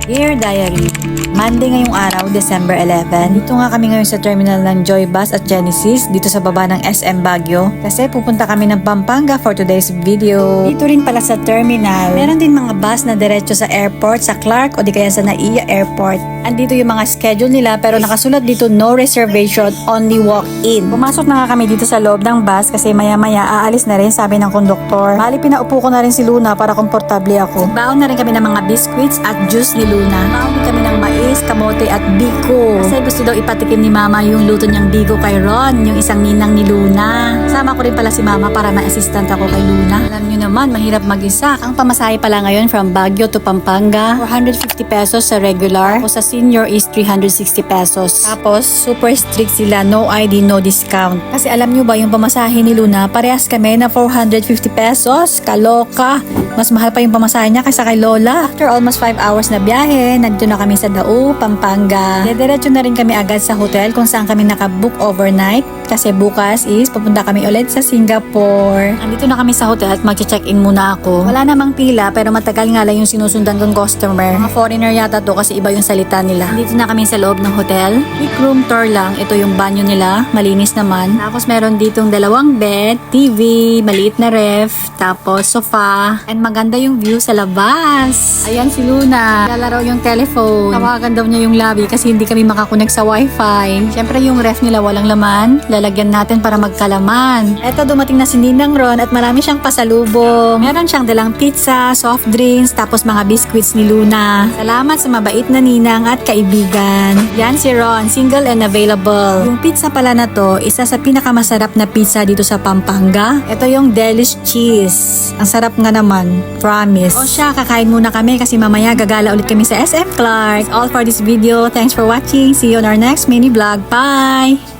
Dear Diary, Monday ngayong araw, December 11. Dito nga kami ngayon sa terminal ng Joy Bus at Genesis dito sa baba ng SM Baguio kasi pupunta kami ng Pampanga for today's video. Dito rin pala sa terminal, meron din mga bus na diretso sa airport, sa Clark o di kaya sa Naiya Airport. Andito yung mga schedule nila pero nakasulat dito no reservation, only walk-in. Pumasok na nga kami dito sa loob ng bus kasi maya-maya aalis na rin, sabi ng konduktor. Bali pinaupo ko na rin si Luna para komportable ako. Baon na rin kami ng mga biscuits at juice ni Luna. Baon din kami ng mais, kamote at biko. Kasi gusto daw ipatikim ni Mama yung luto niyang biko kay Ron, yung isang ninang ni Luna. Sama ko rin pala si Mama para ma-assistant ako kay Luna. Alam niyo naman, mahirap mag-isa. Ang pamasahe pala ngayon from Baguio to Pampanga, 450 pesos sa regular. Tapos sa senior is 360 pesos. Tapos, super strict sila, no ID, no discount. Kasi alam nyo ba yung pamasahe ni Luna, parehas kami na 450 pesos. Kaloka! Mas mahal pa yung pamasahe niya kaysa kay Lola. After almost 5 hours na biyahe, nandito na kami sa Dao, Pampanga. Diretso na rin kami agad sa hotel kung saan kami nakabook overnight. Kasi bukas is pupunta kami ulit sa Singapore. Andito na kami sa hotel at mag-check-in muna ako. Wala namang pila pero matagal nga lang yung sinusundan kong customer. Mga foreigner yata to kasi iba yung salita nila. Andito na kami sa loob ng hotel. Quick room tour lang. Ito yung banyo nila. Malinis naman. Tapos meron ditong 2 bed, TV, maliit na ref, tapos sofa, and maganda yung view sa labas. Ayan si Luna. Lalaro yung telephone. Tawagan daw niya yung lobby kasi hindi kami makakonect sa wifi. Siyempre yung ref nila walang laman. Lalagyan natin para magkalaman. Eto, dumating na si Ninang Ron at marami siyang pasalubong. Meron siyang dalang pizza, soft drinks, tapos mga biscuits ni Luna. Salamat sa mabait na ninang at kaibigan. Yan si Ron, single and available. Yung pizza pala na to, isa sa pinakamasarap na pizza dito sa Pampanga. Ito yung Delish Cheese. Ang sarap nga naman. Promise. O siya, kakain muna kami kasi mamaya gagala ulit kami sa SM Clark. All for this video. Thanks for watching. See you on our next mini vlog. Bye!